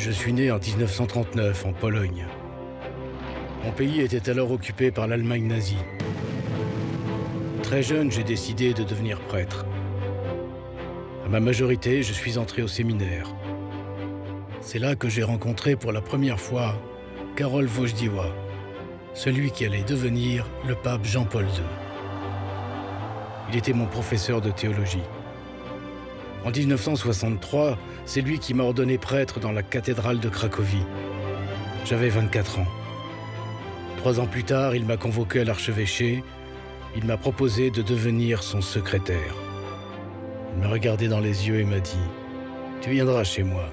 Je suis né en 1939 en Pologne. Mon pays était alors occupé par l'Allemagne nazie. Très jeune, j'ai décidé de devenir prêtre. À ma majorité, je suis entré au séminaire. C'est là que j'ai rencontré pour la première fois Karol Wojtyła, celui qui allait devenir le pape Jean-Paul II. Il était mon professeur de théologie. En 1963, c'est lui qui m'a ordonné prêtre dans la cathédrale de Cracovie. J'avais 24 ans. 3 ans plus tard, il m'a convoqué à l'archevêché. Il m'a proposé de devenir son secrétaire. Il m'a regardé dans les yeux et m'a dit « Tu viendras chez moi.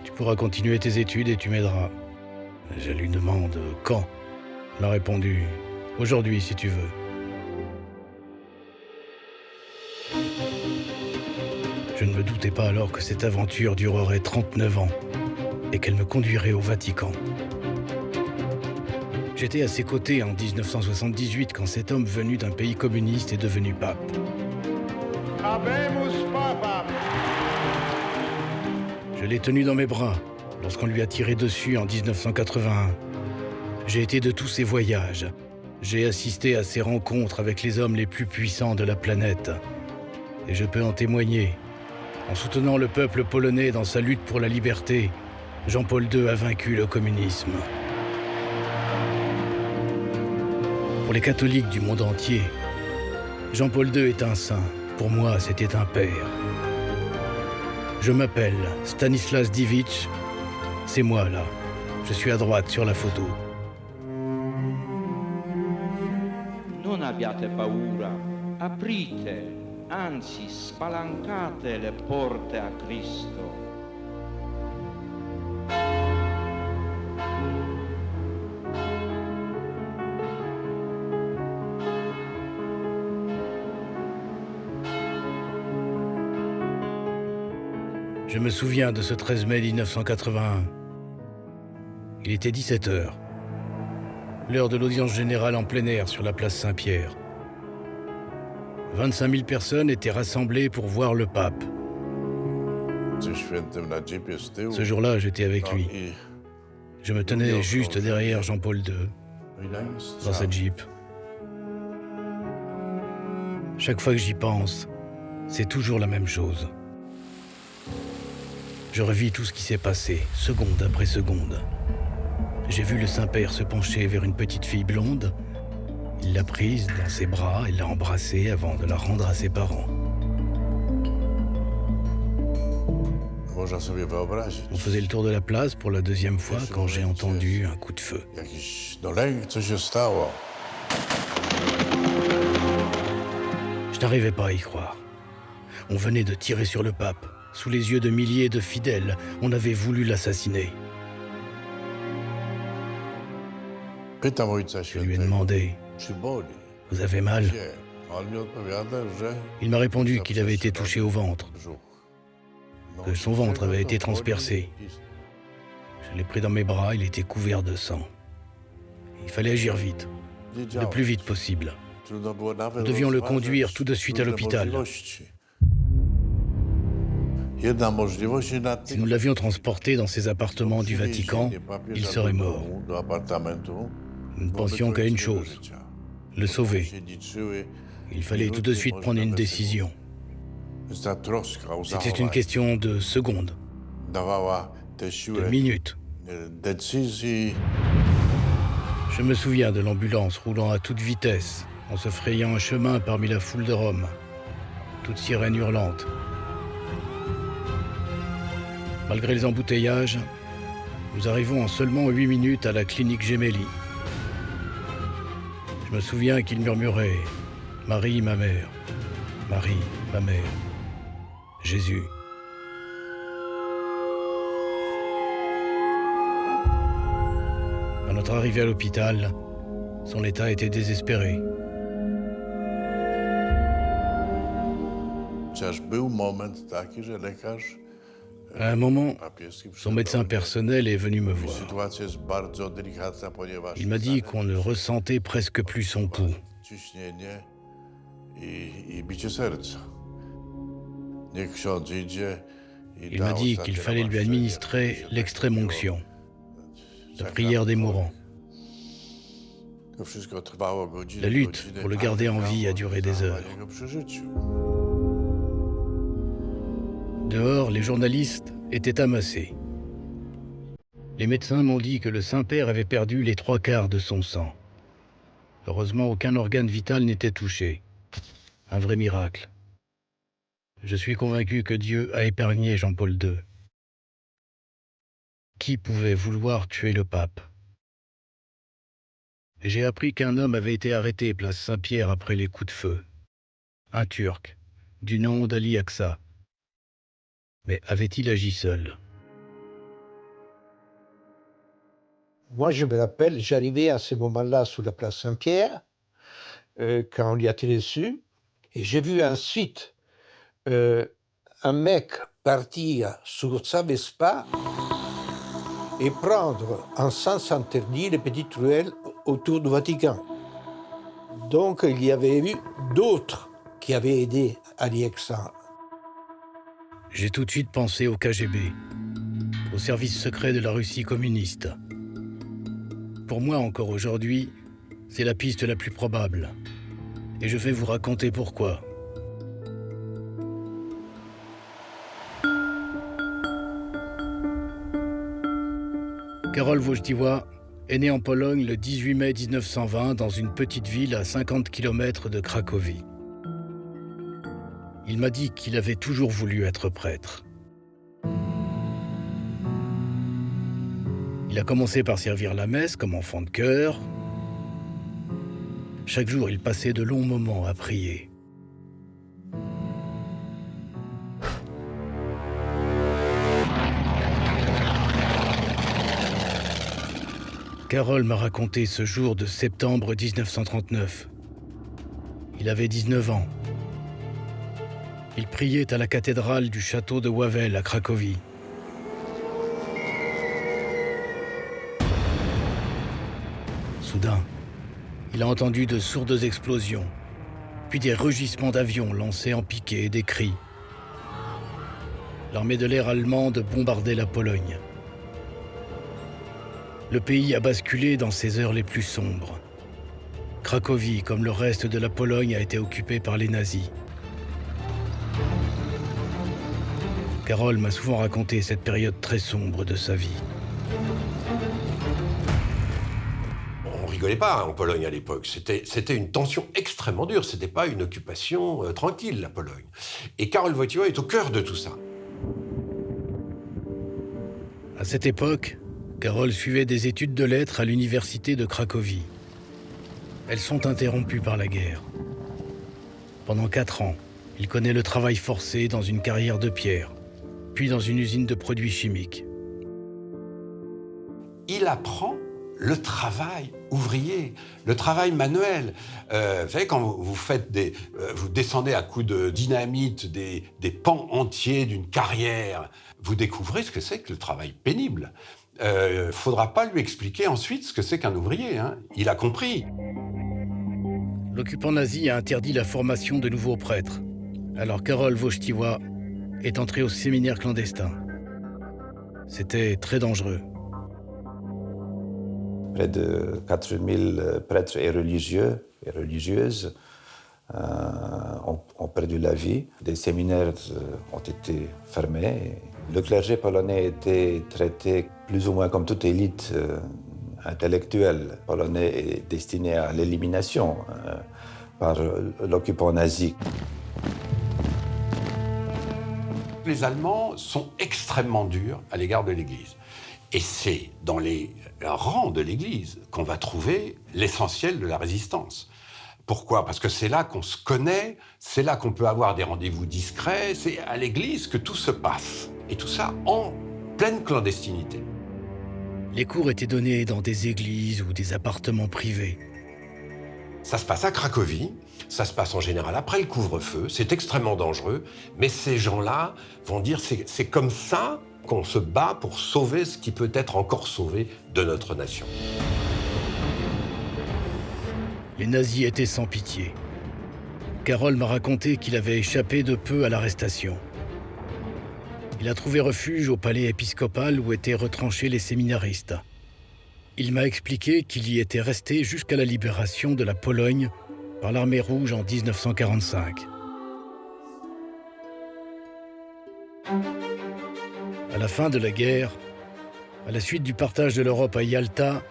Tu pourras continuer tes études et tu m'aideras. » Je lui demande « Quand ?» Il m'a répondu « Aujourd'hui, si tu veux. » Je ne me doutais pas alors que cette aventure durerait 39 ans et qu'elle me conduirait au Vatican. J'étais à ses côtés en 1978 quand cet homme venu d'un pays communiste est devenu pape. Habemus Papam. Je l'ai tenu dans mes bras lorsqu'on lui a tiré dessus en 1981. J'ai été de tous ses voyages. J'ai assisté à ses rencontres avec les hommes les plus puissants de la planète. Et je peux en témoigner. En soutenant le peuple polonais dans sa lutte pour la liberté, Jean-Paul II a vaincu le communisme. Pour les catholiques du monde entier, Jean-Paul II est un saint. Pour moi, c'était un père. Je m'appelle Stanislas Dziwisz. C'est moi, là. Je suis à droite sur la photo. Non abbiate paura, aprite, anzi spalancate le porte a Cristo. Je me souviens de ce 13 mai 1981. Il était 17h. L'heure de l'audience générale en plein air sur la place Saint-Pierre. 25 000 personnes étaient rassemblées pour voir le pape. Ce jour-là, j'étais avec lui. Je me tenais juste derrière Jean-Paul II, dans sa Jeep. Chaque fois que j'y pense, c'est toujours la même chose. Je revis tout ce qui s'est passé, seconde après seconde. J'ai vu le Saint-Père se pencher vers une petite fille blonde. Il l'a prise dans ses bras et l'a embrassée avant de la rendre à ses parents. On faisait le tour de la place pour la deuxième fois quand j'ai entendu un coup de feu. Je n'arrivais pas à y croire. On venait de tirer sur le pape. Sous les yeux de milliers de fidèles, on avait voulu l'assassiner. Je lui ai demandé « Vous avez mal ?» Il m'a répondu qu'il avait été touché au ventre, que son ventre avait été transpercé. Je l'ai pris dans mes bras, il était couvert de sang. Il fallait agir vite, le plus vite possible. Nous devions le conduire tout de suite à l'hôpital. Si nous l'avions transporté dans ses appartements du Vatican, il serait mort. Nous ne pensions qu'à une chose, le sauver. Il fallait tout de suite prendre une décision. C'était une question de secondes, de minutes. Je me souviens de l'ambulance roulant à toute vitesse, en se frayant un chemin parmi la foule de Rome, toute sirène hurlante. Malgré les embouteillages, nous arrivons en seulement 8 minutes à la clinique Gemelli. Je me souviens qu'il murmurait « Marie, ma mère, Marie, ma mère, Jésus ». À notre arrivée à l'hôpital, son état était désespéré. À un moment, son médecin personnel est venu me voir. Il m'a dit qu'on ne ressentait presque plus son pouls. Il m'a dit qu'il fallait lui administrer l'extrême-onction, la prière des mourants. La lutte pour le garder en vie a duré des heures. Dehors, les journalistes étaient amassés. Les médecins m'ont dit que le Saint-Père avait perdu les 3/4 de son sang. Heureusement, aucun organe vital n'était touché. Un vrai miracle. Je suis convaincu que Dieu a épargné Jean-Paul II. Qui pouvait vouloir tuer le pape? J'ai appris qu'un homme avait été arrêté place Saint-Pierre après les coups de feu. Un Turc, du nom d'Ali Aqsa. Mais avait-il agi seul? Moi, je me rappelle, j'arrivais à ce moment-là sur la place Saint-Pierre, quand on y a été reçu, et j'ai vu ensuite un mec partir sur sa Vespa et prendre en sens interdit les petites ruelles autour du Vatican. Donc, il y avait eu d'autres qui avaient aidé Ali Aqsa. J'ai tout de suite pensé au KGB, au service secret de la Russie communiste. Pour moi, encore aujourd'hui, c'est la piste la plus probable. Et je vais vous raconter pourquoi. Karol Wojtyła est né en Pologne le 18 mai 1920 dans une petite ville à 50 km de Cracovie. Il m'a dit qu'il avait toujours voulu être prêtre. Il a commencé par servir la messe comme enfant de chœur. Chaque jour, il passait de longs moments à prier. Karol m'a raconté ce jour de septembre 1939. Il avait 19 ans. Il priait à la cathédrale du château de Wawel à Cracovie. Soudain, il a entendu de sourdes explosions, puis des rugissements d'avions lancés en piqué et des cris. L'armée de l'air allemande bombardait la Pologne. Le pays a basculé dans ses heures les plus sombres. Cracovie, comme le reste de la Pologne, a été occupée par les nazis. Karol m'a souvent raconté cette période très sombre de sa vie. On rigolait pas en Pologne à l'époque. C'était une tension extrêmement dure. C'était pas une occupation tranquille, la Pologne. Et Karol Wojtyła est au cœur de tout ça. À cette époque, Karol suivait des études de lettres à l'université de Cracovie. Elles sont interrompues par la guerre. Pendant 4 ans, il connaît le travail forcé dans une carrière de pierre, puis dans une usine de produits chimiques. Il apprend le travail ouvrier, le travail manuel. Vous savez, quand vous descendez à coups de dynamite des pans entiers d'une carrière, vous découvrez ce que c'est que le travail pénible. Faudra pas lui expliquer ensuite ce que c'est qu'un ouvrier, hein. Il a compris. L'occupant nazi a interdit la formation de nouveaux prêtres. Alors Karol Wojtyła est entré au séminaire clandestin. C'était très dangereux. Près de 4000 prêtres et religieux et religieuses ont perdu la vie. Des séminaires ont été fermés. Le clergé polonais était traité plus ou moins comme toute élite intellectuelle polonais est destiné à l'élimination par l'occupant nazi. Les Allemands sont extrêmement durs à l'égard de l'Église. Et c'est dans les rangs de l'Église qu'on va trouver l'essentiel de la résistance. Pourquoi ? Parce que c'est là qu'on se connaît, c'est là qu'on peut avoir des rendez-vous discrets, c'est à l'Église que tout se passe. Et tout ça en pleine clandestinité. Les cours étaient donnés dans des églises ou des appartements privés. Ça se passe à Cracovie, ça se passe en général après le couvre-feu, c'est extrêmement dangereux, mais ces gens-là vont dire c'est comme ça qu'on se bat pour sauver ce qui peut être encore sauvé de notre nation. Les nazis étaient sans pitié. Karol m'a raconté qu'il avait échappé de peu à l'arrestation. Il Il a trouvé refuge au palais épiscopal où étaient retranchés les séminaristes. Il m'a expliqué qu'il y était resté jusqu'à la libération de la Pologne par l'armée rouge en 1945. À la fin de la guerre, à la suite du partage de l'Europe à Yalta,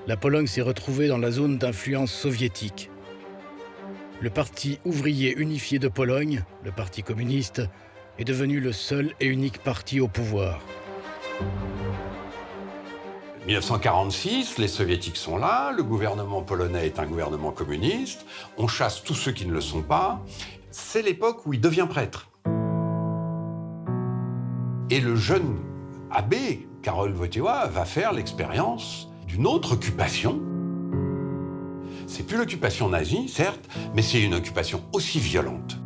la Pologne s'est retrouvée dans la zone d'influence soviétique. Le Parti ouvrier unifié de Pologne, le Parti communiste, est devenu le seul et unique parti au pouvoir. 1946, les soviétiques sont là, le gouvernement polonais est un gouvernement communiste, on chasse tous ceux qui ne le sont pas. C'est l'époque où il devient prêtre. Et le jeune abbé, Karol Wojtyła, va faire l'expérience d'une autre occupation. C'est plus l'occupation nazie, certes, mais c'est une occupation aussi violente.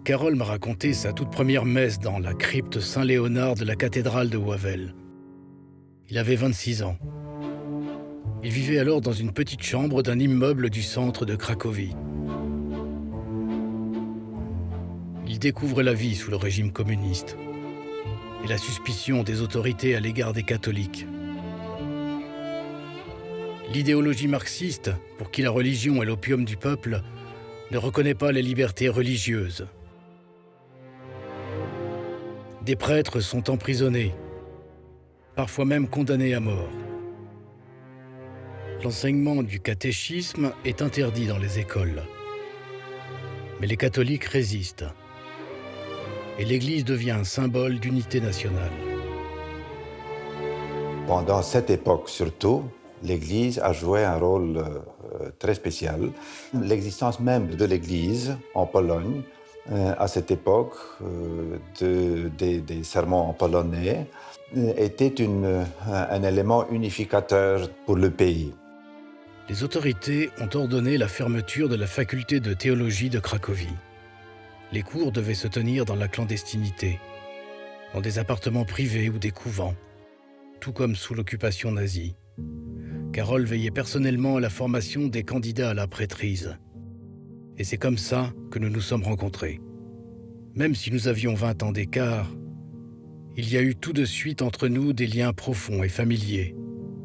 Karol m'a raconté sa toute première messe dans la crypte Saint-Léonard de la cathédrale de Wawel. Il avait 26 ans. Il vivait alors dans une petite chambre d'un immeuble du centre de Cracovie. Il découvre la vie sous le régime communiste et la suspicion des autorités à l'égard des catholiques. L'idéologie marxiste, pour qui la religion est l'opium du peuple, ne reconnaît pas les libertés religieuses. Des prêtres sont emprisonnés, parfois même condamnés à mort. L'enseignement du catéchisme est interdit dans les écoles. Mais les catholiques résistent. Et l'Église devient un symbole d'unité nationale. Pendant cette époque surtout, l'Église a joué un rôle très spécial. L'existence même de l'Église en Pologne, à cette époque, des sermons en polonais, était un élément unificateur pour le pays. Les autorités ont ordonné la fermeture de la faculté de théologie de Cracovie. Les cours devaient se tenir dans la clandestinité, dans des appartements privés ou des couvents, tout comme sous l'occupation nazie. Karol veillait personnellement à la formation des candidats à la prêtrise. Et c'est comme ça que nous nous sommes rencontrés. Même si nous avions 20 ans d'écart, il y a eu tout de suite entre nous des liens profonds et familiers.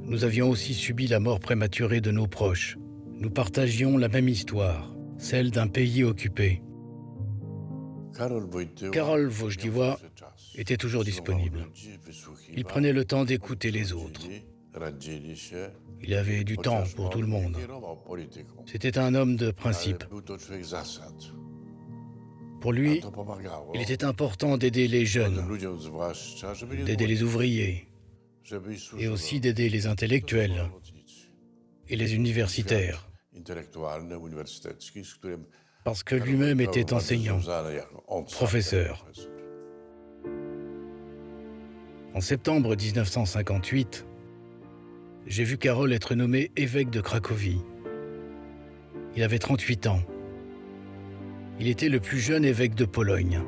Nous avions aussi subi la mort prématurée de nos proches. Nous partagions la même histoire, celle d'un pays occupé. Karol Wojtyła était toujours disponible. Il prenait le temps d'écouter les autres. Il avait du temps pour tout le monde. C'était un homme de principe. Pour lui, il était important d'aider les jeunes, d'aider les ouvriers, et aussi d'aider les intellectuels et les universitaires, parce que lui-même était enseignant, professeur. En septembre 1958, j'ai vu Karol être nommé évêque de Cracovie. Il avait 38 ans. Il était le plus jeune évêque de Pologne.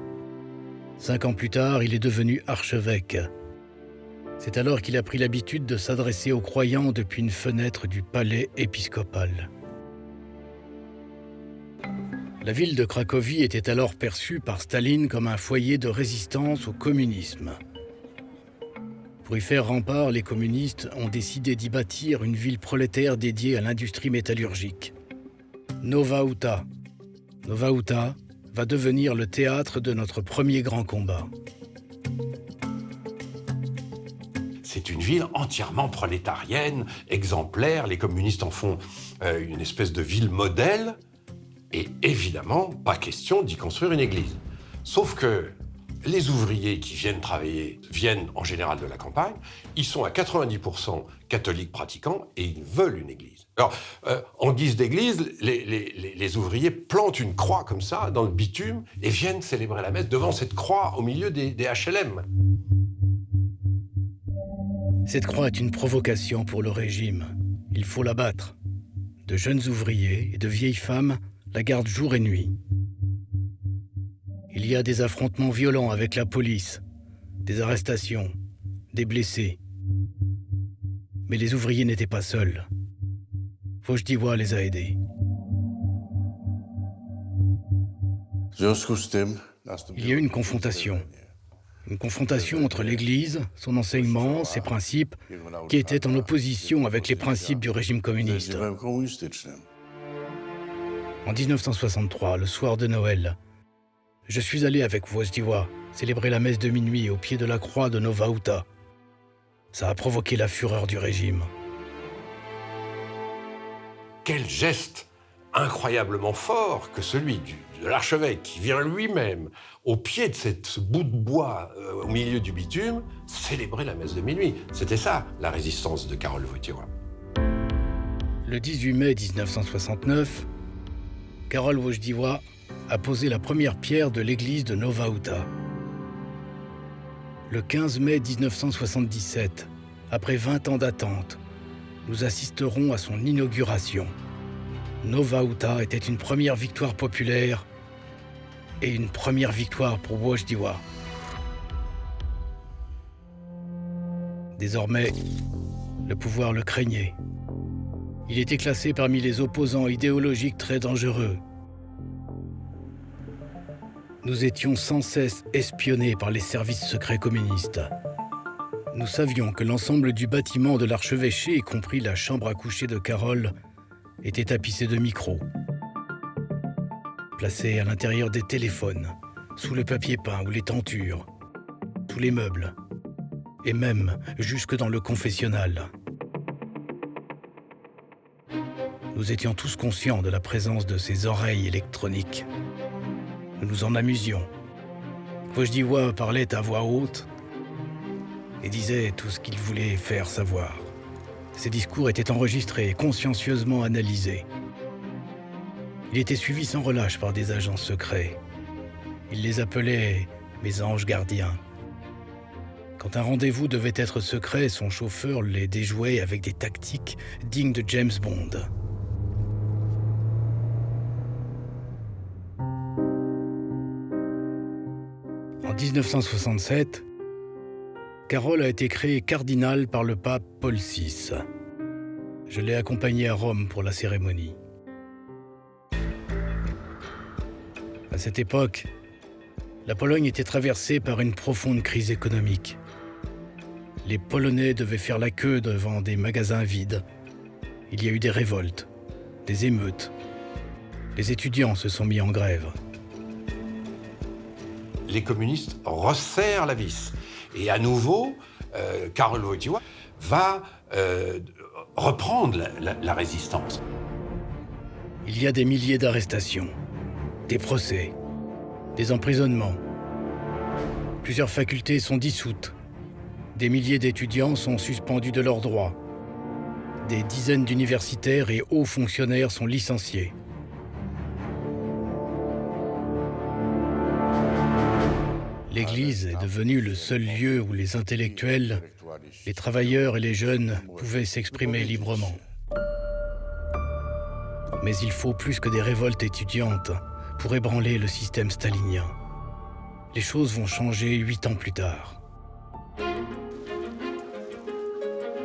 5 ans plus tard, il est devenu archevêque. C'est alors qu'il a pris l'habitude de s'adresser aux croyants depuis une fenêtre du palais épiscopal. La ville de Cracovie était alors perçue par Staline comme un foyer de résistance au communisme. Pour y faire rempart, les communistes ont décidé d'y bâtir une ville prolétaire dédiée à l'industrie métallurgique. Nowa Huta. Nowa Huta va devenir le théâtre de notre premier grand combat. C'est une ville entièrement prolétarienne, exemplaire. Les communistes en font une espèce de ville modèle. Et évidemment, pas question d'y construire une église. Sauf que les ouvriers qui viennent travailler viennent en général de la campagne. Ils sont à 90% catholiques pratiquants et ils veulent une église. Alors, en guise d'église, les ouvriers plantent une croix comme ça dans le bitume et viennent célébrer la messe devant cette croix au milieu des HLM. Cette croix est une provocation pour le régime. Il faut l'abattre. De jeunes ouvriers et de vieilles femmes la gardent jour et nuit. Il y a des affrontements violents avec la police, des arrestations, des blessés. Mais les ouvriers n'étaient pas seuls. Wojtyła les a aidés. Il y a eu une confrontation. Une confrontation entre l'Église, son enseignement, ses principes, qui étaient en opposition avec les principes du régime communiste. En 1963, le soir de Noël, je suis allé avec Wojtyła célébrer la messe de minuit au pied de la croix de Nowa Huta. Ça a provoqué la fureur du régime. Quel geste incroyablement fort que celui de l'archevêque qui vient lui-même au pied de ce bout de bois au milieu du bitume célébrer la messe de minuit. C'était ça, la résistance de Karol Wojtyła. Le 18 mai 1969, Karol Wojtyła a posé la première pierre de l'église de Nowa Huta. Le 15 mai 1977, après 20 ans d'attente, nous assisterons à son inauguration. Nowa Huta était une première victoire populaire et une première victoire pour Wojtyła. Désormais, le pouvoir le craignait. Il était classé parmi les opposants idéologiques très dangereux. Nous étions sans cesse espionnés par les services secrets communistes. Nous savions que l'ensemble du bâtiment de l'archevêché, y compris la chambre à coucher de Karol, était tapissé de micros. Placés à l'intérieur des téléphones, sous le papier peint ou les tentures, sous les meubles, et même jusque dans le confessionnal. Nous étions tous conscients de la présence de ces oreilles électroniques. Nous nous en amusions. Wojtyła parlait à voix haute et disait tout ce qu'il voulait faire savoir. Ses discours étaient enregistrés et consciencieusement analysés. Il était suivi sans relâche par des agents secrets. Il les appelait « mes anges gardiens ». Quand un rendez-vous devait être secret, son chauffeur les déjouait avec des tactiques dignes de James Bond. En 1967, Karol a été créé cardinal par le pape Paul VI. Je l'ai accompagné à Rome pour la cérémonie. À cette époque, la Pologne était traversée par une profonde crise économique. Les Polonais devaient faire la queue devant des magasins vides. Il y a eu des révoltes, des émeutes. Les étudiants se sont mis en grève. Les communistes resserrent la vis. Et à nouveau, Karol Wojtyła va reprendre la résistance. Il y a des milliers d'arrestations, des procès, des emprisonnements. Plusieurs facultés sont dissoutes. Des milliers d'étudiants sont suspendus de leurs droits. Des dizaines d'universitaires et hauts fonctionnaires sont licenciés. L'Église est devenue le seul lieu où les intellectuels, les travailleurs et les jeunes pouvaient s'exprimer librement. Mais il faut plus que des révoltes étudiantes pour ébranler le système stalinien. Les choses vont changer 8 ans plus tard.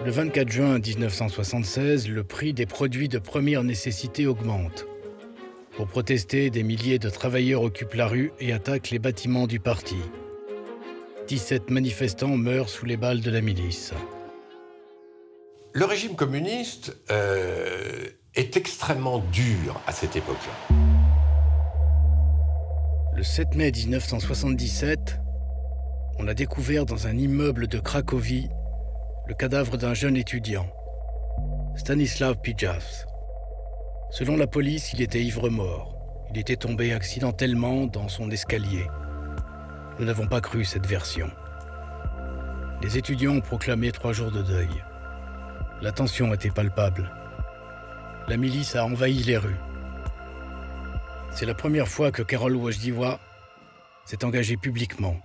Le 24 juin 1976, le prix des produits de première nécessité augmente. Pour protester, des milliers de travailleurs occupent la rue et attaquent les bâtiments du parti. 17 manifestants meurent sous les balles de la milice. Le régime communiste est extrêmement dur à cette époque-là. Le 7 mai 1977, on a découvert dans un immeuble de Cracovie le cadavre d'un jeune étudiant, Stanisław Pijaw. Selon la police, il était ivre-mort. Il était tombé accidentellement dans son escalier. Nous n'avons pas cru cette version. Les étudiants ont proclamé 3 jours de deuil. La tension était palpable. La milice a envahi les rues. C'est la première fois que Karol Wojtyła s'est engagé publiquement.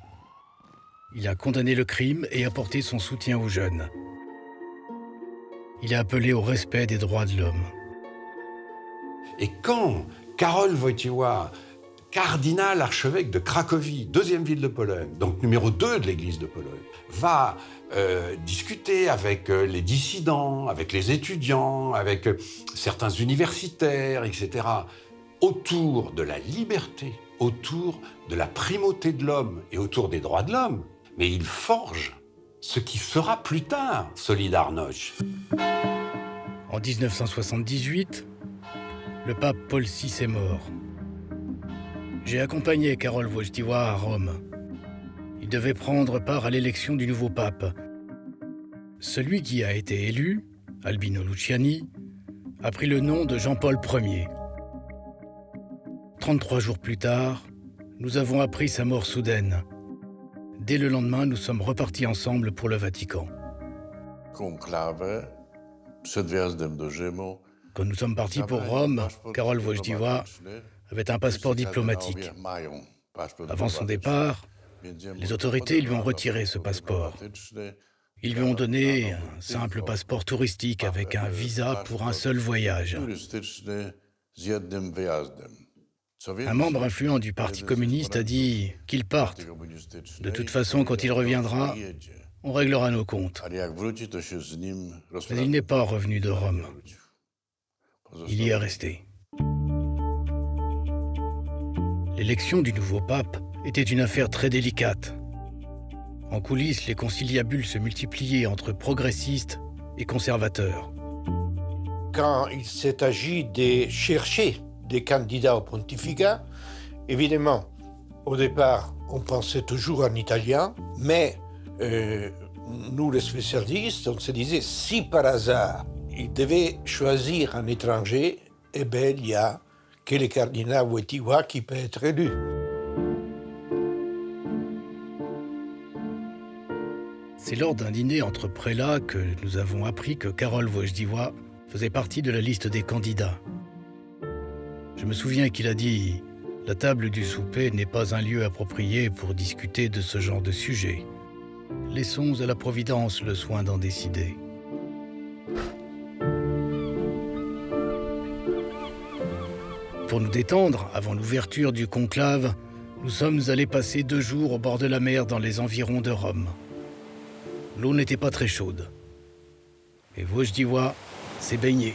Il a condamné le crime et apporté son soutien aux jeunes. Il a appelé au respect des droits de l'homme. Et quand Karol Wojtyła, cardinal archevêque de Cracovie, deuxième ville de Pologne, donc numéro 2 de l'église de Pologne, va discuter avec les dissidents, avec les étudiants, avec certains universitaires, etc., autour de la liberté autour de la primauté de l'homme et autour des droits de l'homme, mais il forge ce qui sera plus tard Solidarność. En 1978, le pape Paul VI est mort. J'ai accompagné Karol Wojtyła à Rome. Il devait prendre part à l'élection du nouveau pape. Celui qui a été élu, Albino Luciani, a pris le nom de Jean-Paul Ier. 33 jours plus tard, nous avons appris sa mort soudaine. Dès le lendemain, nous sommes repartis ensemble pour le Vatican. Quand nous sommes partis pour Rome, Karol Wojtyła avait un passeport diplomatique. Avant son départ, les autorités lui ont retiré ce passeport. Ils lui ont donné un simple passeport touristique avec un visa pour un seul voyage. Un membre influent du Parti communiste a dit qu'il parte. De toute façon, quand il reviendra, on réglera nos comptes. Mais il n'est pas revenu de Rome. Il y est resté. L'élection du nouveau pape était une affaire très délicate. En coulisses, les conciliabules se multipliaient entre progressistes et conservateurs. Quand il s'est agi de chercher des candidats au pontificat, évidemment, au départ, on pensait toujours en italien, mais nous, les spécialistes, on se disait, si par hasard, il devait choisir un étranger, eh bien, il n'y a que le cardinal Wojtyła qui peut être élu. C'est lors d'un dîner entre prélats que nous avons appris que Karol Wojtyła faisait partie de la liste des candidats. Je me souviens qu'il a dit « La table du souper n'est pas un lieu approprié pour discuter de ce genre de sujet. Laissons à la Providence le soin d'en décider. » Pour nous détendre, avant l'ouverture du conclave, nous sommes allés passer 2 jours au bord de la mer dans les environs de Rome. L'eau n'était pas très chaude. Et Wojtyła s'est baigné.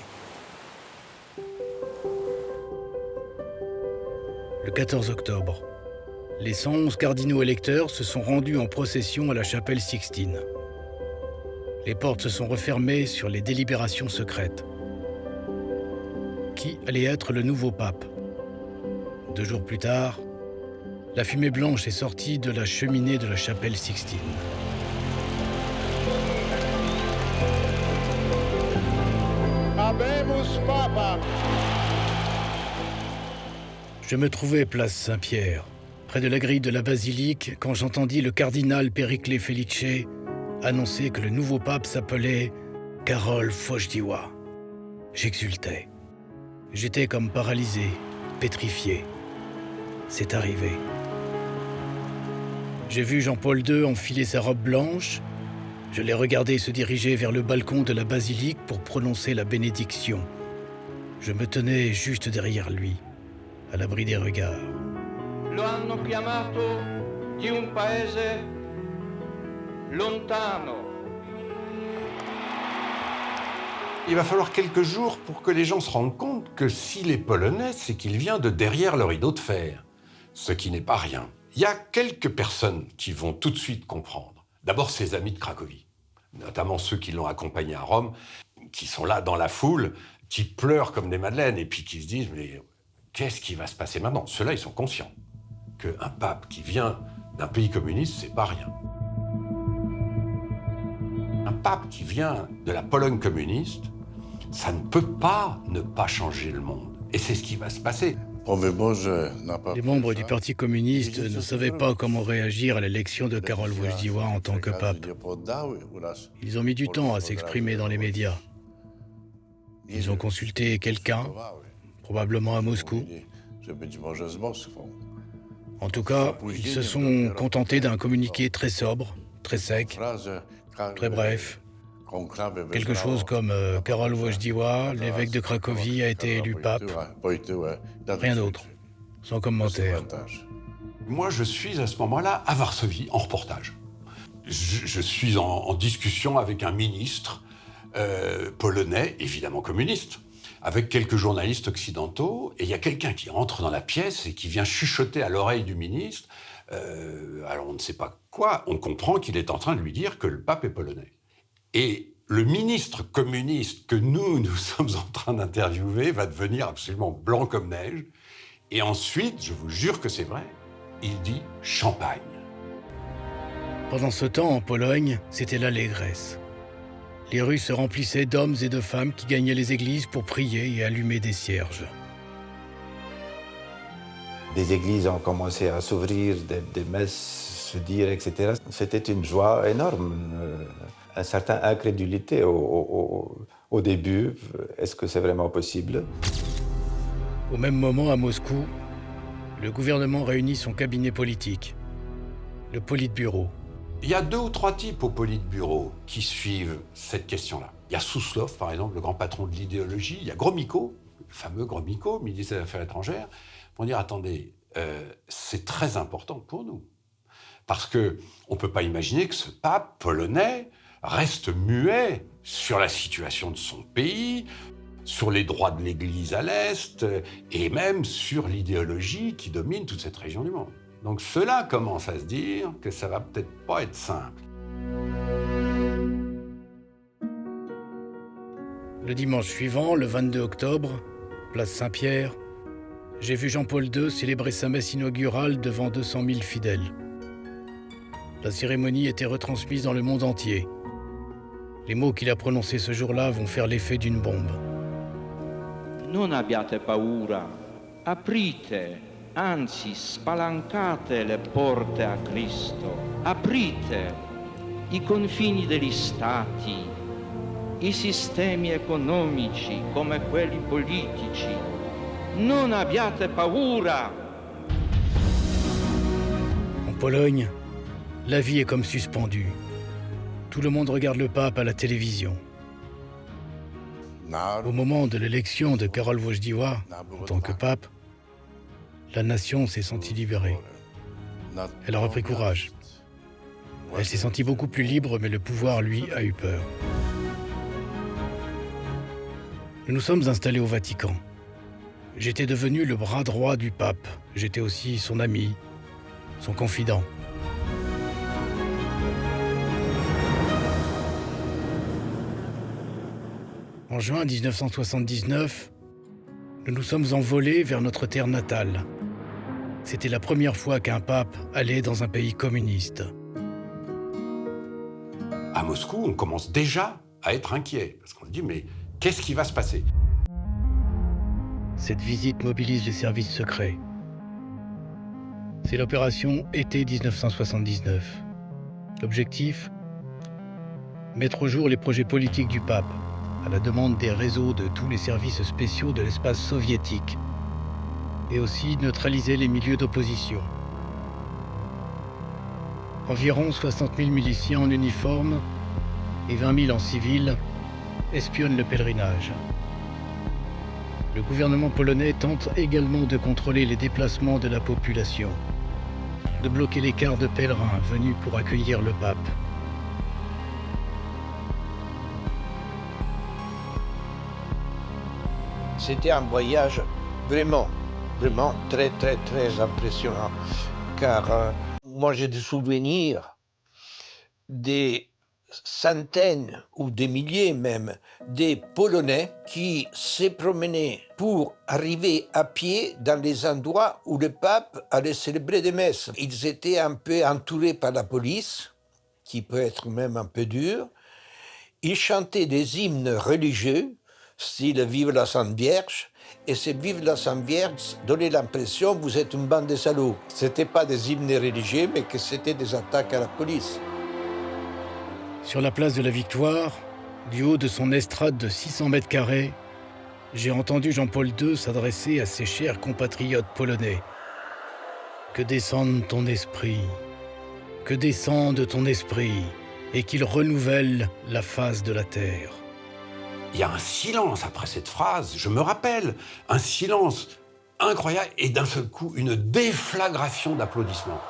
Le 14 octobre, les 111 cardinaux électeurs se sont rendus en procession à la chapelle Sixtine. Les portes se sont refermées sur les délibérations secrètes. Qui allait être le nouveau pape? 2 jours plus tard, la fumée blanche est sortie de la cheminée de la chapelle Sixtine. Habemus Papa. Je me trouvais place Saint-Pierre, près de la grille de la basilique, quand j'entendis le cardinal Pericle Felice annoncer que le nouveau pape s'appelait Karol Wojtyła. J'exultais. J'étais comme paralysé, pétrifié. C'est arrivé. J'ai vu Jean-Paul II enfiler sa robe blanche. Je l'ai regardé se diriger vers le balcon de la basilique pour prononcer la bénédiction. Je me tenais juste derrière lui, à l'abri des regards. Lo hanno chiamato di un paese lontano. Il va falloir quelques jours pour que les gens se rendent compte que s'il est polonais, c'est qu'il vient de derrière le rideau de fer, ce qui n'est pas rien. Il y a quelques personnes qui vont tout de suite comprendre. D'abord, ses amis de Cracovie, notamment ceux qui l'ont accompagné à Rome, qui sont là dans la foule, qui pleurent comme des madeleines et puis qui se disent « mais qu'est-ce qui va se passer maintenant ?» Ceux-là, ils sont conscients qu'un pape qui vient d'un pays communiste, c'est pas rien. Un pape qui vient de la Pologne communiste, ça ne peut pas ne pas changer le monde. Et c'est ce qui va se passer. Les membres du Parti communiste ne savaient pas comment réagir à l'élection de Karol Wojtyła en tant que pape. Ils ont mis du temps à s'exprimer dans les médias. Ils ont consulté quelqu'un, probablement à Moscou. En tout cas, ils se sont contentés d'un communiqué très sobre, très sec, très bref. Quelque chose comme Karol Wojtyła, l'évêque de Cracovie, a été élu pape. Rien d'autre, sans commentaire. Moi, je suis à ce moment-là à Varsovie, en reportage. Je suis en discussion avec un ministre polonais, évidemment communiste, avec quelques journalistes occidentaux, et il y a quelqu'un qui entre dans la pièce et qui vient chuchoter à l'oreille du ministre. Alors on ne sait pas quoi, on comprend qu'il est en train de lui dire que le pape est polonais. Et le ministre communiste que nous sommes en train d'interviewer va devenir absolument blanc comme neige. Et ensuite, je vous jure que c'est vrai, il dit « champagne ». Pendant ce temps, en Pologne, c'était l'allégresse. Les rues se remplissaient d'hommes et de femmes qui gagnaient les églises pour prier et allumer des cierges. Des églises ont commencé à s'ouvrir, des messes se dire, etc. C'était une joie énorme, une certaine incrédulité au début. Est-ce que c'est vraiment possible? Au même moment, à Moscou, le gouvernement réunit son cabinet politique, le Politburo. Il y a 2 ou 3 types au Politburo qui suivent cette question-là. Il y a Souslov, par exemple, le grand patron de l'idéologie. Il y a Gromyko, le fameux Gromyko, ministre des Affaires étrangères, pour dire, attendez, c'est très important pour nous. Parce qu'on ne peut pas imaginer que ce pape polonais reste muet sur la situation de son pays, sur les droits de l'Église à l'Est, et même sur l'idéologie qui domine toute cette région du monde. Donc cela commence à se dire que ça va peut-être pas être simple. Le dimanche suivant, le 22 octobre, place Saint-Pierre, j'ai vu Jean-Paul II célébrer sa messe inaugurale devant 200 000 fidèles. La cérémonie était retransmise dans le monde entier. Les mots qu'il a prononcés ce jour-là vont faire l'effet d'une bombe. Non abbiate paura, aprite, anzi spalancate le porte a Cristo, aprite i confini degli stati, i sistemi economici come quelli politici. Non abbiate paura. En Pologne, la vie est comme suspendue. Tout le monde regarde le pape à la télévision. Au moment de l'élection de Karol Wojtyła en tant que pape, la nation s'est sentie libérée. Elle a repris courage. Elle s'est sentie beaucoup plus libre, mais le pouvoir, lui, a eu peur. Nous nous sommes installés au Vatican. J'étais devenu le bras droit du pape. J'étais aussi son ami, son confident. En juin 1979, nous nous sommes envolés vers notre terre natale. C'était la première fois qu'un pape allait dans un pays communiste. À Moscou, on commence déjà à être inquiet, parce qu'on se dit, mais qu'est-ce qui va se passer? Cette visite mobilise les services secrets. C'est l'opération été 1979. L'objectif ? Mettre au jour les projets politiques du pape, à la demande des réseaux de tous les services spéciaux de l'espace soviétique, et aussi neutraliser les milieux d'opposition. Environ 60 000 miliciens en uniforme et 20 000 en civil espionnent le pèlerinage. Le gouvernement polonais tente également de contrôler les déplacements de la population, de bloquer les cars de pèlerins venus pour accueillir le pape. C'était un voyage vraiment très impressionnant. Car moi j'ai des souvenirs des centaines ou des milliers même des Polonais qui se promenaient pour arriver à pied dans les endroits où le pape allait célébrer des messes. Ils étaient un peu entourés par la police, qui peut être même un peu dure. Ils chantaient des hymnes religieux, style « Vive la Sainte Vierge », et ce « Vive la Sainte Vierge » donnait l'impression que vous êtes une bande de salauds. Ce n'étaient pas des hymnes religieux, mais que c'était des attaques à la police. Sur la place de la Victoire, du haut de son estrade de 600 mètres carrés, j'ai entendu Jean-Paul II s'adresser à ses chers compatriotes polonais. « Que descende ton esprit, que descende ton esprit, et qu'il renouvelle la face de la terre. » Il y a un silence après cette phrase, je me rappelle, un silence incroyable et d'un seul coup, une déflagration d'applaudissements.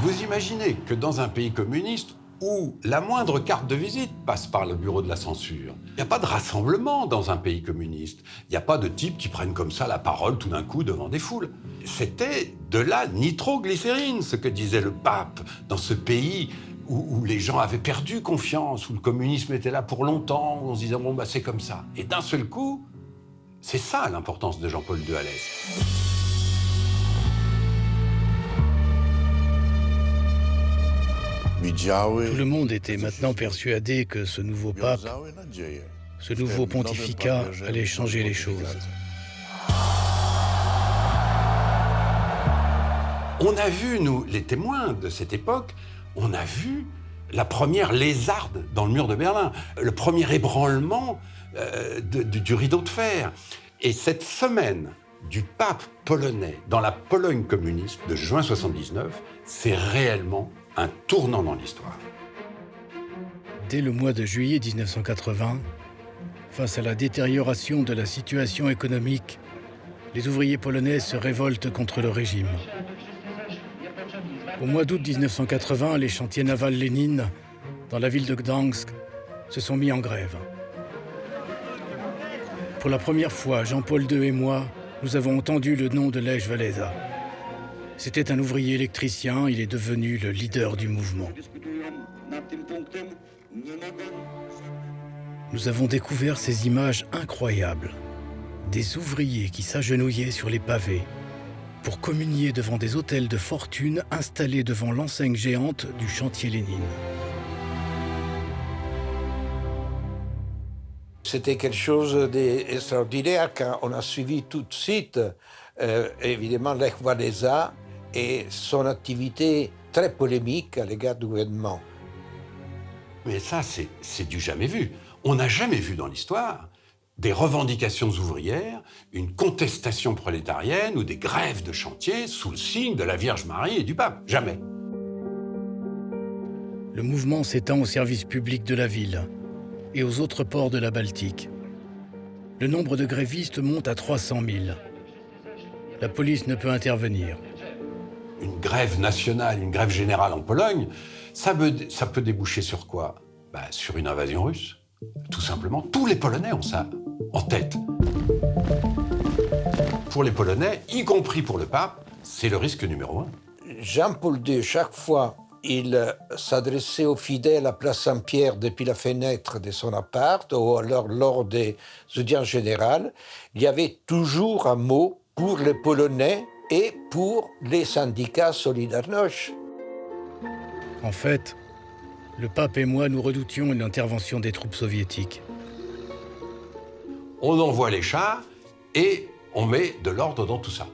Vous imaginez que dans un pays communiste, où la moindre carte de visite passe par le bureau de la censure. Il n'y a pas de rassemblement dans un pays communiste. Il n'y a pas de types qui prennent comme ça la parole tout d'un coup devant des foules. C'était de la nitroglycérine, ce que disait le pape, dans ce pays où les gens avaient perdu confiance, où le communisme était là pour longtemps, où on se disait bon, bah, c'est comme ça. Et d'un seul coup, c'est ça l'importance de Jean-Paul II à l'Est. Tout le monde était maintenant persuadé que ce nouveau pape, ce nouveau pontificat allait changer les choses. On a vu, nous, les témoins de cette époque, on a vu la première lézarde dans le mur de Berlin, le premier ébranlement du rideau de fer. Et cette semaine du pape polonais dans la Pologne communiste de juin 79, c'est réellement un tournant dans l'histoire. Dès le mois de juillet 1980, face à la détérioration de la situation économique, les ouvriers polonais se révoltent contre le régime. Au mois d'août 1980, les chantiers navals Lénine, dans la ville de Gdansk, se sont mis en grève. Pour la première fois, Jean-Paul II et moi, nous avons entendu le nom de Lech Walesa. C'était un ouvrier électricien, il est devenu le leader du mouvement. Nous avons découvert ces images incroyables. Des ouvriers qui s'agenouillaient sur les pavés pour communier devant des hôtels de fortune installés devant l'enseigne géante du chantier Lénine. C'était quelque chose d'extraordinaire quand on a suivi tout de suite, évidemment, Lech Walesa et son activité très polémique à l'égard du gouvernement. Mais ça, c'est du jamais vu. On n'a jamais vu dans l'histoire des revendications ouvrières, une contestation prolétarienne ou des grèves de chantier sous le signe de la Vierge Marie et du pape. Jamais. Le mouvement s'étend au service public de la ville et aux autres ports de la Baltique. Le nombre de grévistes monte à 300 000. La police ne peut intervenir. Une grève nationale, une grève générale en Pologne, ça peut déboucher sur quoi ? Sur une invasion russe. Tout simplement, tous les Polonais ont ça en tête. Pour les Polonais, y compris pour le pape, c'est le risque numéro 1. Jean-Paul II, chaque fois, il s'adressait aux fidèles à Place Saint-Pierre depuis la fenêtre de son appart, ou alors lors des audiences générales, il y avait toujours un mot pour les Polonais et pour les syndicats Solidarność. En fait, le pape et moi, nous redoutions une intervention des troupes soviétiques. On envoie les chars et on met de l'ordre dans tout ça.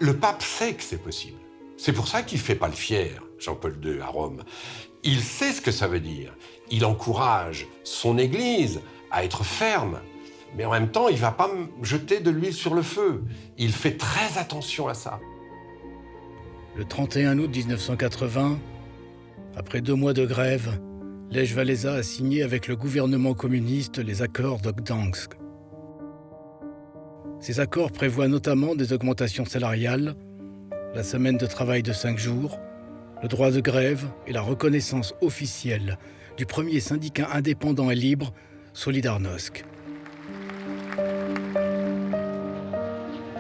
Le pape sait que c'est possible. C'est pour ça qu'il ne fait pas le fier, Jean-Paul II, à Rome. Il sait ce que ça veut dire. Il encourage son Église à être ferme. Mais en même temps, il ne va pas jeter de l'huile sur le feu. Il fait très attention à ça. Le 31 août 1980, après 2 mois de grève, Lech Walesa a signé avec le gouvernement communiste les accords de Gdansk. Ces accords prévoient notamment des augmentations salariales, la semaine de travail de 5 jours, le droit de grève et la reconnaissance officielle du premier syndicat indépendant et libre, Solidarność.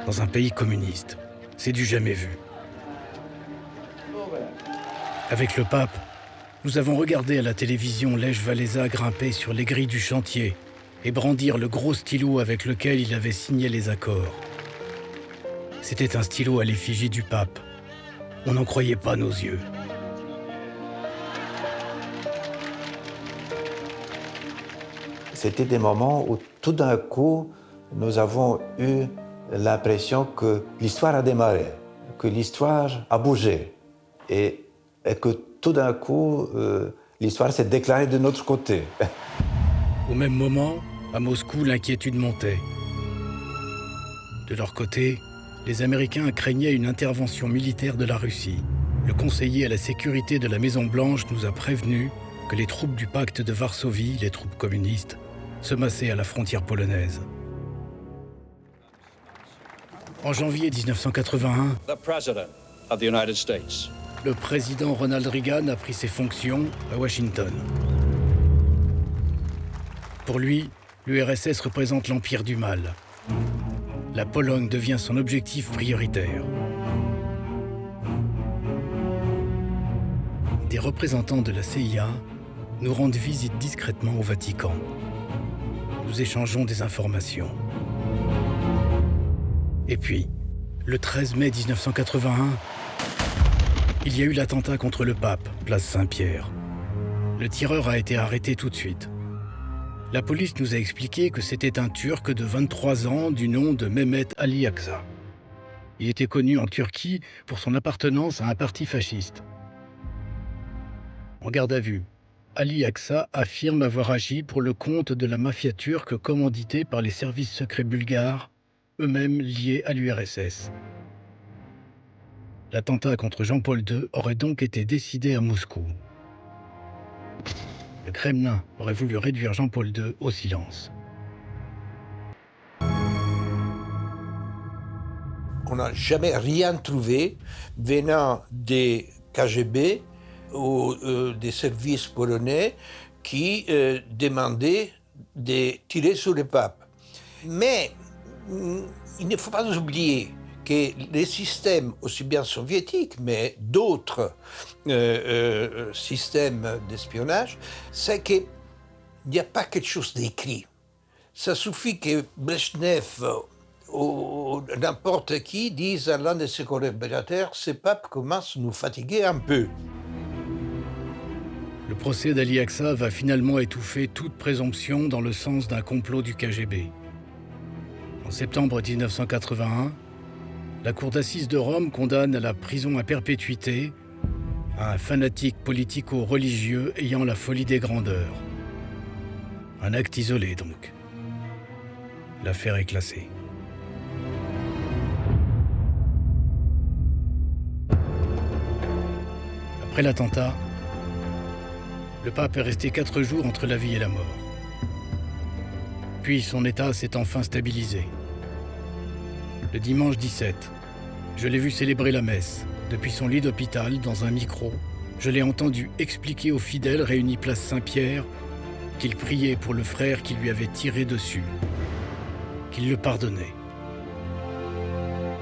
Dans un pays communiste, c'est du jamais vu. Avec le pape, nous avons regardé à la télévision Lech Walesa grimper sur les grilles du chantier et brandir le gros stylo avec lequel il avait signé les accords. C'était un stylo à l'effigie du pape. On n'en croyait pas nos yeux. C'était des moments où tout d'un coup, nous avons eu l'impression que l'histoire a démarré, que l'histoire a bougé et que tout d'un coup, l'histoire s'est déclarée de notre côté. Au même moment, à Moscou, l'inquiétude montait. De leur côté, les Américains craignaient une intervention militaire de la Russie. Le conseiller à la sécurité de la Maison-Blanche nous a prévenus que les troupes du pacte de Varsovie, les troupes communistes, se massaient à la frontière polonaise. En janvier 1981, The President of the United States. le président Ronald Reagan a pris ses fonctions à Washington. Pour lui, l'URSS représente l'empire du mal. La Pologne devient son objectif prioritaire. Des représentants de la CIA nous rendent visite discrètement au Vatican. Nous échangeons des informations. Et puis, le 13 mai 1981, il y a eu l'attentat contre le pape, place Saint-Pierre. Le tireur a été arrêté tout de suite. La police nous a expliqué que c'était un Turc de 23 ans du nom de Mehmet Ali Aksa. Il était connu en Turquie pour son appartenance à un parti fasciste. En garde à vue, Ali Aksa affirme avoir agi pour le compte de la mafia turque commanditée par les services secrets bulgares, eux-mêmes liés à l'URSS. L'attentat contre Jean-Paul II aurait donc été décidé à Moscou. Le Kremlin aurait voulu réduire Jean-Paul II au silence. On n'a jamais rien trouvé venant des KGB ou des services polonais qui demandaient de tirer sur le pape. Mais il ne faut pas oublier que les systèmes, aussi bien soviétiques, mais d'autres systèmes d'espionnage, c'est qu'il n'y a pas quelque chose d'écrit. Ça suffit que Brezhnev ou n'importe qui dise à l'un de ses collaborateurs « ce pape commence à nous fatiguer un peu ». Le procès d'Ali Aksa va finalement étouffer toute présomption dans le sens d'un complot du KGB. En septembre 1981, la cour d'assises de Rome condamne à la prison à perpétuité un fanatique politico-religieux ayant la folie des grandeurs. Un acte isolé, donc. L'affaire est classée. Après l'attentat, le pape est resté 4 jours entre la vie et la mort. Puis son état s'est enfin stabilisé. Le dimanche 17, je l'ai vu célébrer la messe. Depuis son lit d'hôpital, dans un micro, je l'ai entendu expliquer aux fidèles réunis place Saint-Pierre qu'il priait pour le frère qui lui avait tiré dessus, qu'il le pardonnait.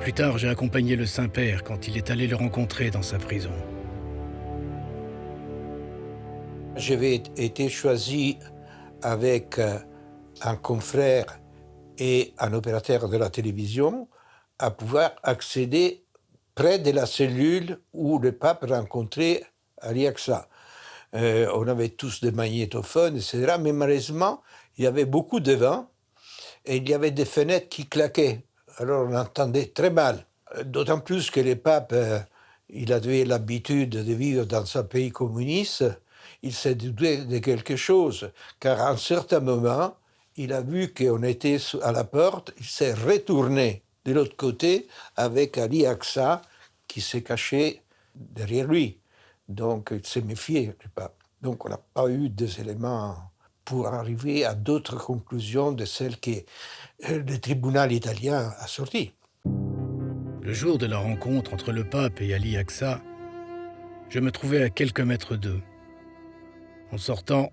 Plus tard, j'ai accompagné le Saint-Père quand il est allé le rencontrer dans sa prison. J'avais été choisi avec un confrère et un opérateur de la télévision à pouvoir accéder près de la cellule où le pape rencontrait Ali Aksa. On avait tous des magnétophones, etc. Mais malheureusement, il y avait beaucoup de vent et il y avait des fenêtres qui claquaient. Alors on entendait très mal. D'autant plus que le pape, il avait l'habitude de vivre dans un pays communiste. Il s'est douté de quelque chose, car à un certain moment, il a vu qu'on était à la porte, il s'est retourné de l'autre côté avec Ali Aksa qui s'est caché derrière lui. Donc il s'est méfié, le pape. Donc on n'a pas eu des éléments pour arriver à d'autres conclusions de celles que le tribunal italien a sorties. Le jour de la rencontre entre le pape et Ali Aksa, je me trouvais à quelques mètres d'eux. En sortant,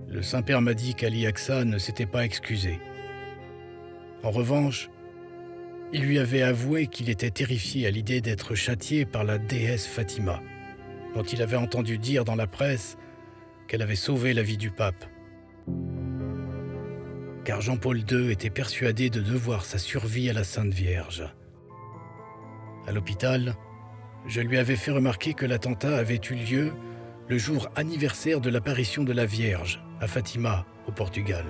le Saint-Père m'a dit qu'Ali Aksa ne s'était pas excusé. En revanche, il lui avait avoué qu'il était terrifié à l'idée d'être châtié par la déesse Fatima, dont il avait entendu dire dans la presse qu'elle avait sauvé la vie du pape. Car Jean-Paul II était persuadé de devoir sa survie à la Sainte Vierge. À l'hôpital, je lui avais fait remarquer que l'attentat avait eu lieu le jour anniversaire de l'apparition de la Vierge à Fatima, au Portugal.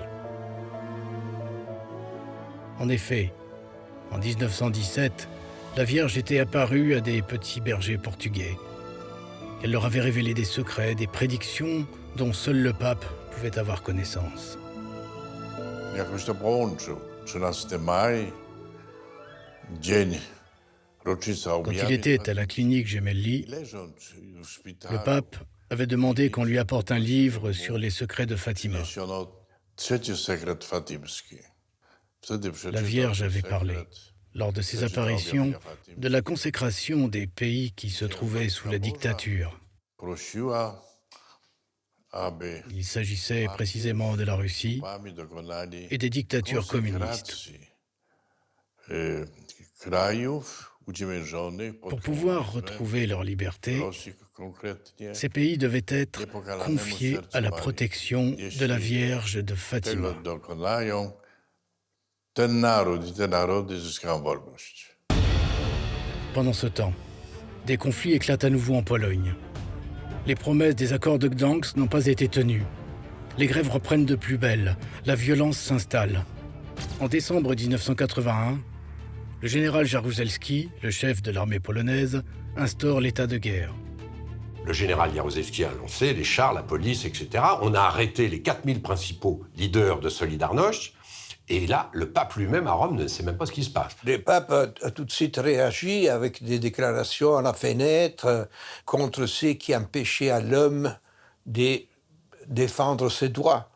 En effet, en 1917, la Vierge était apparue à des petits bergers portugais. Elle leur avait révélé des secrets, des prédictions dont seul le pape pouvait avoir connaissance. Quand il était à la clinique Gemelli, le pape avait demandé qu'on lui apporte un livre sur les secrets de Fatima. La Vierge avait parlé. lors de ses apparitions, de la consécration des pays qui se trouvaient sous la dictature. Il s'agissait précisément de la Russie et des dictatures communistes. Pour pouvoir retrouver leur liberté, ces pays devaient être confiés à la protection de la Vierge de Fatima. Pendant ce temps, des conflits éclatent à nouveau en Pologne. Les promesses des accords de Gdansk n'ont pas été tenues. Les grèves reprennent de plus belle, la violence s'installe. En décembre 1981, le général Jaruzelski, le chef de l'armée polonaise, instaure l'état de guerre. Le général Jaruzelski a lancé les chars, la police, etc. On a arrêté les 4000 principaux leaders de Solidarność. Et là, le pape lui-même à Rome ne sait même pas ce qui se passe. Le pape a tout de suite réagi avec des déclarations à la fenêtre contre ceux qui empêchaient à l'homme de défendre ses droits.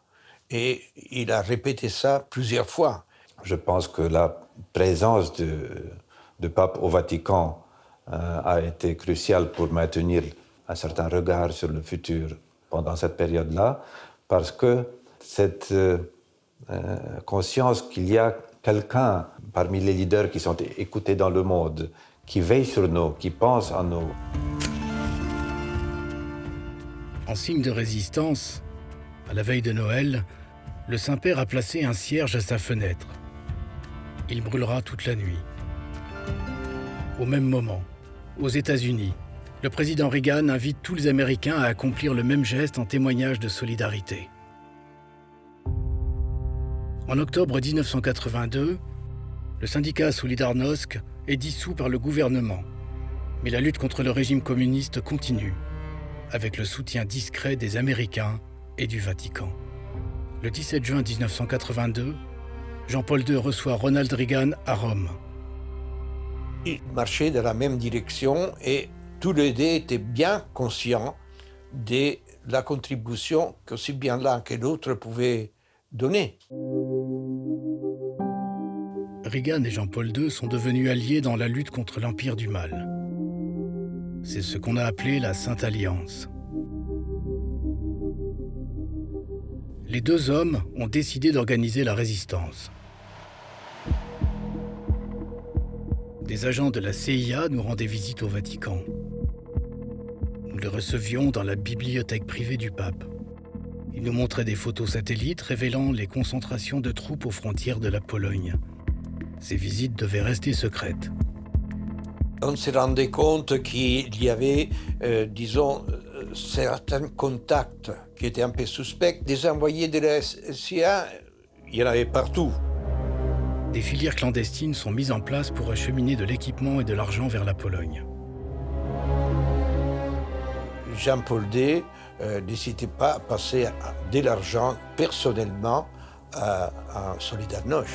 Et il a répété ça plusieurs fois. Je pense que la présence du pape au Vatican a été cruciale pour maintenir un certain regard sur le futur pendant cette période-là, parce que cette conscience qu'il y a quelqu'un parmi les leaders qui sont écoutés dans le monde, qui veille sur nous, qui pense à nous. En signe de résistance, à la veille de Noël, le Saint-Père a placé un cierge à sa fenêtre. Il brûlera toute la nuit. Au même moment, aux États-Unis, le président Reagan invite tous les Américains à accomplir le même geste en témoignage de solidarité. En octobre 1982, le syndicat Solidarność est dissous par le gouvernement. Mais la lutte contre le régime communiste continue, avec le soutien discret des Américains et du Vatican. Le 17 juin 1982, Jean-Paul II reçoit Ronald Reagan à Rome. Ils marchaient dans la même direction et tous les deux étaient bien conscients de la contribution qu'aussi bien l'un que l'autre pouvaient donner. Reagan et Jean-Paul II sont devenus alliés dans la lutte contre l'Empire du Mal. C'est ce qu'on a appelé la Sainte Alliance. Les deux hommes ont décidé d'organiser la résistance. Des agents de la CIA nous rendaient visite au Vatican. Nous les recevions dans la bibliothèque privée du pape. Ils nous montraient des photos satellites révélant les concentrations de troupes aux frontières de la Pologne. Ces visites devaient rester secrètes. On se rendait compte qu'il y avait, certains contacts qui étaient un peu suspects. Des envoyés de la CIA, il y en avait partout. Des filières clandestines sont mises en place pour acheminer de l'équipement et de l'argent vers la Pologne. Jean-Paul II n'hésitait pas à passer de l'argent personnellement à Solidarność.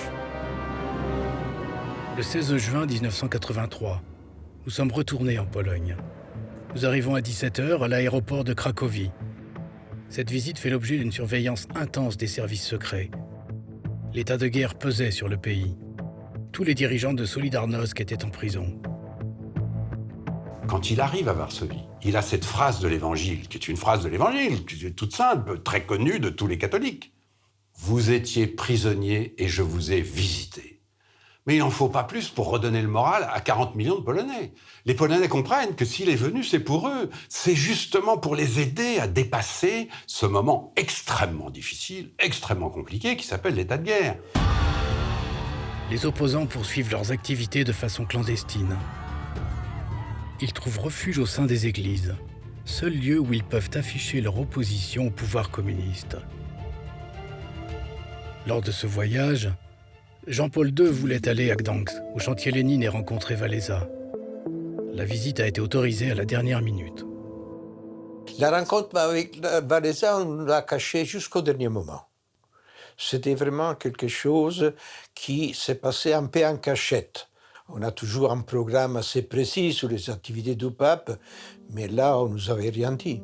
Le 16 juin 1983, nous sommes retournés en Pologne. Nous arrivons à 17h à l'aéroport de Cracovie. Cette visite fait l'objet d'une surveillance intense des services secrets. L'état de guerre pesait sur le pays. Tous les dirigeants de Solidarność étaient en prison. Quand il arrive à Varsovie, il a cette phrase de l'Évangile, qui est une phrase de l'Évangile, qui est toute simple, très connue de tous les catholiques. « Vous étiez prisonniers et je vous ai visités. » Mais il n'en faut pas plus pour redonner le moral à 40 millions de Polonais. Les Polonais comprennent que s'il est venu, c'est pour eux. C'est justement pour les aider à dépasser ce moment extrêmement difficile, extrêmement compliqué, qui s'appelle l'état de guerre. Les opposants poursuivent leurs activités de façon clandestine. Ils trouvent refuge au sein des églises, seul lieu où ils peuvent afficher leur opposition au pouvoir communiste. Lors de ce voyage, Jean-Paul II voulait aller à Gdansk, au chantier Lénine, et rencontrer Walesa. La visite a été autorisée à la dernière minute. La rencontre avec Walesa, on l'a cachée jusqu'au dernier moment. C'était vraiment quelque chose qui s'est passé un peu en cachette. On a toujours un programme assez précis sur les activités du pape, mais là, on ne nous avait rien dit.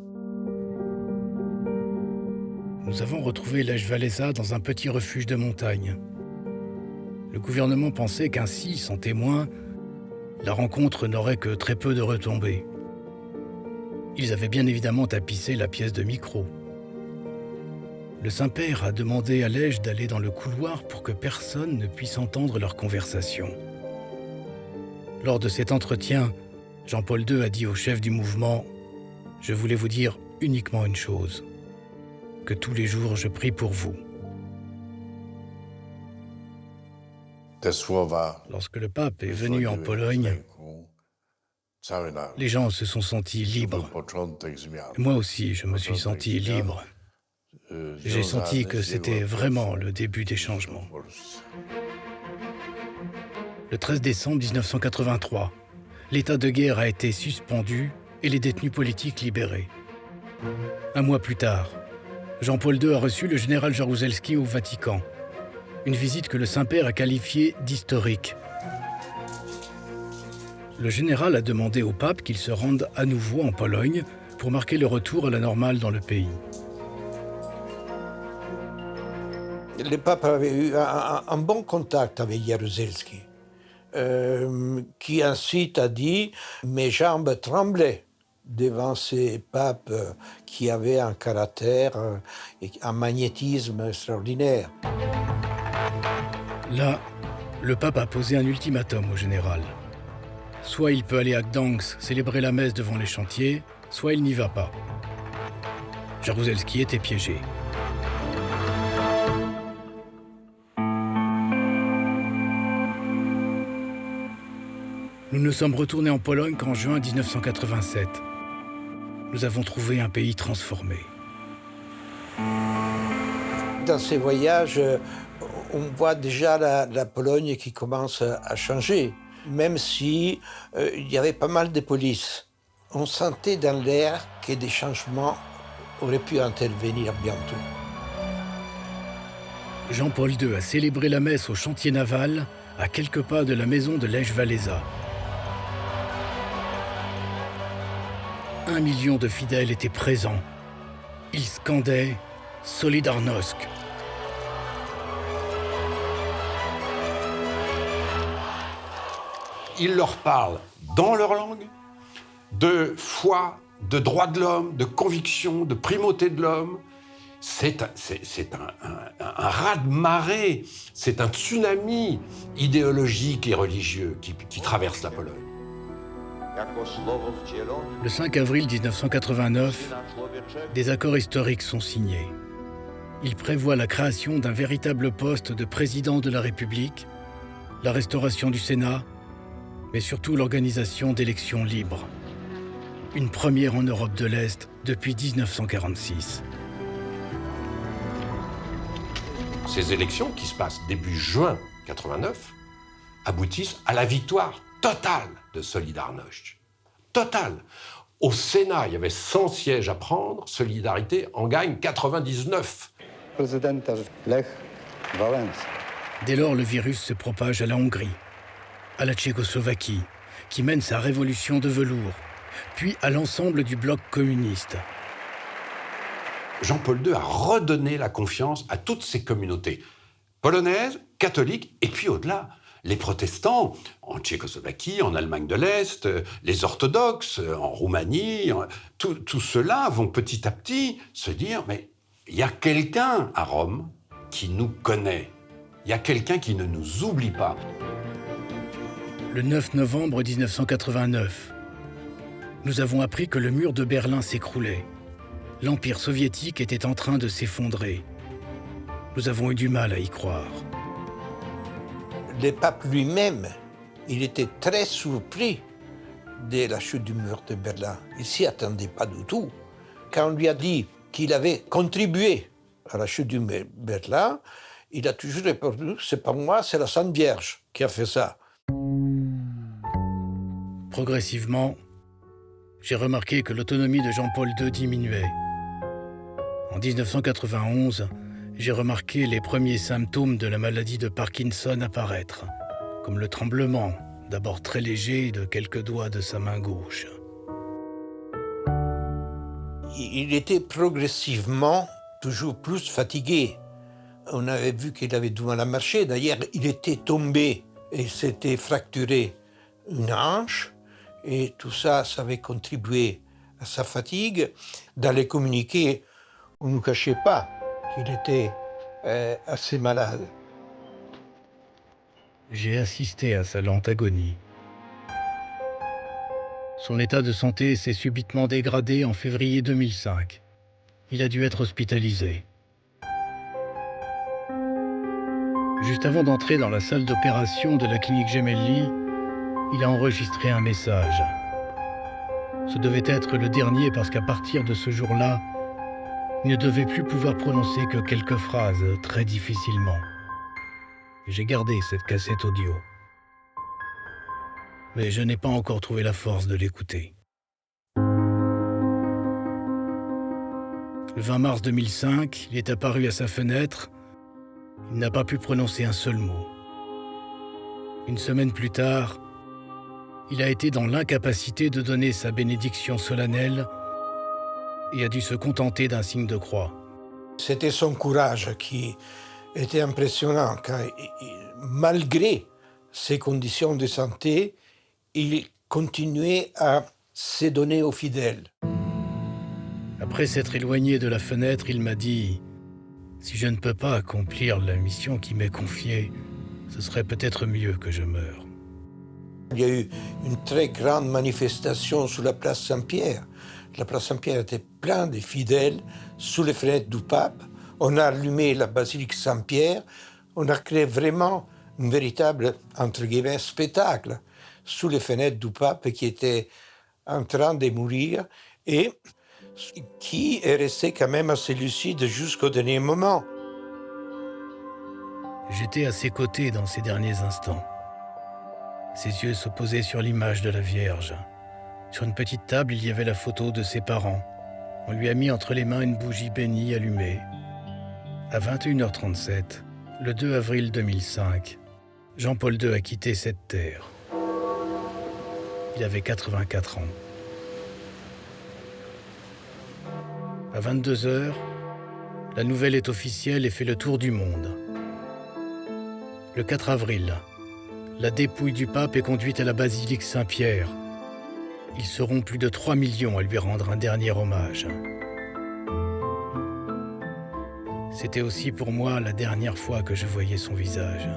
Nous avons retrouvé Lech Walesa dans un petit refuge de montagne. Le gouvernement pensait qu'ainsi, sans témoin, la rencontre n'aurait que très peu de retombées. Ils avaient bien évidemment tapissé la pièce de micro. Le Saint-Père a demandé à Lège d'aller dans le couloir pour que personne ne puisse entendre leur conversation. Lors de cet entretien, Jean-Paul II a dit au chef du mouvement « Je voulais vous dire uniquement une chose, que tous les jours je prie pour vous. » Lorsque le pape est venu en Pologne, les gens se sont sentis libres. Moi aussi, je me suis senti libre. J'ai senti que c'était vraiment le début des changements. Le 13 décembre 1983, l'état de guerre a été suspendu et les détenus politiques libérés. Un mois plus tard, Jean-Paul II a reçu le général Jaruzelski au Vatican. Une visite que le Saint-Père a qualifiée d'historique. Le général a demandé au pape qu'il se rende à nouveau en Pologne pour marquer le retour à la normale dans le pays. Le pape avait eu un bon contact avec Jaruzelski, qui ensuite a dit « Mes jambes tremblaient » devant ces papes qui avaient un caractère et un magnétisme extraordinaire. Là, le pape a posé un ultimatum au général. Soit il peut aller à Gdansk célébrer la messe devant les chantiers, soit il n'y va pas. Jaruzelski était piégé. Nous nous sommes retournés en Pologne qu'en juin 1987. Nous avons trouvé un pays transformé. Dans ces voyages, on voit déjà la Pologne qui commence à changer, même si il y avait pas mal de police. On sentait dans l'air que des changements auraient pu intervenir bientôt. Jean-Paul II a célébré la messe au chantier naval à quelques pas de la maison de Lech Walesa. 1 million de fidèles étaient présents. Ils scandaient « Solidarność ». Il leur parle dans leur langue de foi, de droits de l'homme, de conviction, de primauté de l'homme. C'est un raz-de-marée, c'est un tsunami idéologique et religieux qui traverse la Pologne. Le 5 avril 1989, des accords historiques sont signés. Ils prévoient la création d'un véritable poste de président de la République, la restauration du Sénat, mais surtout l'organisation d'élections libres. Une première en Europe de l'Est depuis 1946. Ces élections, qui se passent début juin 89, aboutissent à la victoire totale de Solidarność. Totale. Au Sénat, il y avait 100 sièges à prendre, Solidarité en gagne 99. Dès lors, le virus se propage à la Hongrie, à la Tchécoslovaquie, qui mène sa révolution de velours, puis à l'ensemble du bloc communiste. Jean-Paul II a redonné la confiance à toutes ces communautés polonaises, catholiques, et puis au-delà, les protestants en Tchécoslovaquie, en Allemagne de l'Est, les orthodoxes en Roumanie, tout cela vont petit à petit se dire « mais il y a quelqu'un à Rome qui nous connaît, il y a quelqu'un qui ne nous oublie pas ». Le 9 novembre 1989, nous avons appris que le mur de Berlin s'écroulait. L'Empire soviétique était en train de s'effondrer. Nous avons eu du mal à y croire. Le pape lui-même, il était très surpris de la chute du mur de Berlin. Il ne s'y attendait pas du tout. Quand on lui a dit qu'il avait contribué à la chute du mur de Berlin, il a toujours répondu « c'est pas moi, c'est la Sainte Vierge qui a fait ça ». Progressivement, j'ai remarqué que l'autonomie de Jean-Paul II diminuait. En 1991, j'ai remarqué les premiers symptômes de la maladie de Parkinson apparaître, comme le tremblement, d'abord très léger, de quelques doigts de sa main gauche. Il était progressivement toujours plus fatigué. On avait vu qu'il avait du mal à marcher. D'ailleurs, il était tombé et s'était fracturé une hanche. Et tout ça, ça avait contribué à sa fatigue. Dans les communiqués, on ne nous cachait pas qu'il était assez malade. J'ai assisté à sa lente agonie. Son état de santé s'est subitement dégradé en février 2005. Il a dû être hospitalisé. Juste avant d'entrer dans la salle d'opération de la clinique Gemelli, il a enregistré un message. Ce devait être le dernier parce qu'à partir de ce jour-là, il ne devait plus pouvoir prononcer que quelques phrases très difficilement. J'ai gardé cette cassette audio. Mais je n'ai pas encore trouvé la force de l'écouter. Le 20 mars 2005, il est apparu à sa fenêtre. Il n'a pas pu prononcer un seul mot. Une semaine plus tard, il a été dans l'incapacité de donner sa bénédiction solennelle et a dû se contenter d'un signe de croix. C'était son courage qui était impressionnant, car malgré ses conditions de santé, il continuait à se donner aux fidèles. Après s'être éloigné de la fenêtre, il m'a dit « Si je ne peux pas accomplir la mission qui m'est confiée, ce serait peut-être mieux que je meure. » Il y a eu une très grande manifestation sur la place Saint-Pierre. La place Saint-Pierre était pleine de fidèles sous les fenêtres du pape. On a allumé la basilique Saint-Pierre. On a créé vraiment un véritable, entre guillemets, spectacle sous les fenêtres du pape qui était en train de mourir et qui est resté quand même assez lucide jusqu'au dernier moment. J'étais à ses côtés dans ces derniers instants. Ses yeux se posaient sur l'image de la Vierge. Sur une petite table, il y avait la photo de ses parents. On lui a mis entre les mains une bougie bénie allumée. À 21h37, le 2 avril 2005, Jean-Paul II a quitté cette terre. Il avait 84 ans. À 22h, la nouvelle est officielle et fait le tour du monde. Le 4 avril, la dépouille du pape est conduite à la basilique Saint-Pierre. Ils seront plus de 3 millions à lui rendre un dernier hommage. C'était aussi pour moi la dernière fois que je voyais son visage.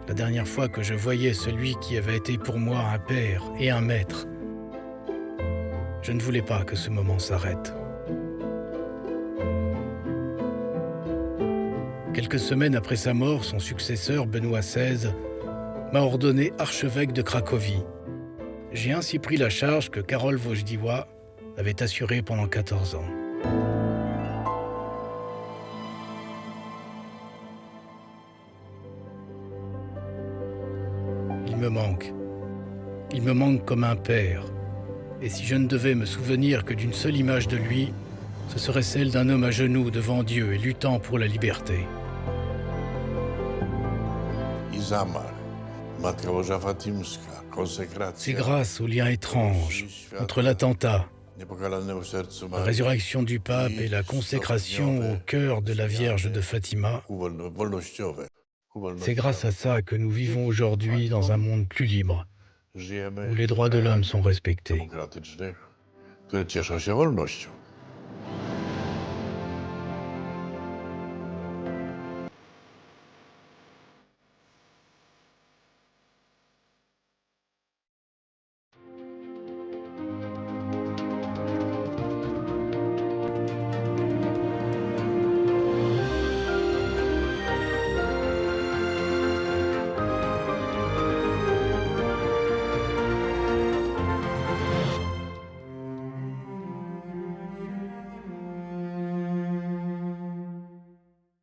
La dernière fois que je voyais celui qui avait été pour moi un père et un maître. Je ne voulais pas que ce moment s'arrête. Quelques semaines après sa mort, son successeur, Benoît XVI, m'a ordonné archevêque de Cracovie. J'ai ainsi pris la charge que Karol Wojtyła avait assurée pendant 14 ans. Il me manque. Il me manque comme un père. Et si je ne devais me souvenir que d'une seule image de lui, ce serait celle d'un homme à genoux devant Dieu et luttant pour la liberté. C'est grâce au lien étrange entre l'attentat, la résurrection du pape et la consécration au cœur de la Vierge de Fatima. C'est grâce à ça que nous vivons aujourd'hui dans un monde plus libre, où les droits de l'homme sont respectés. które cieszą się wolnością.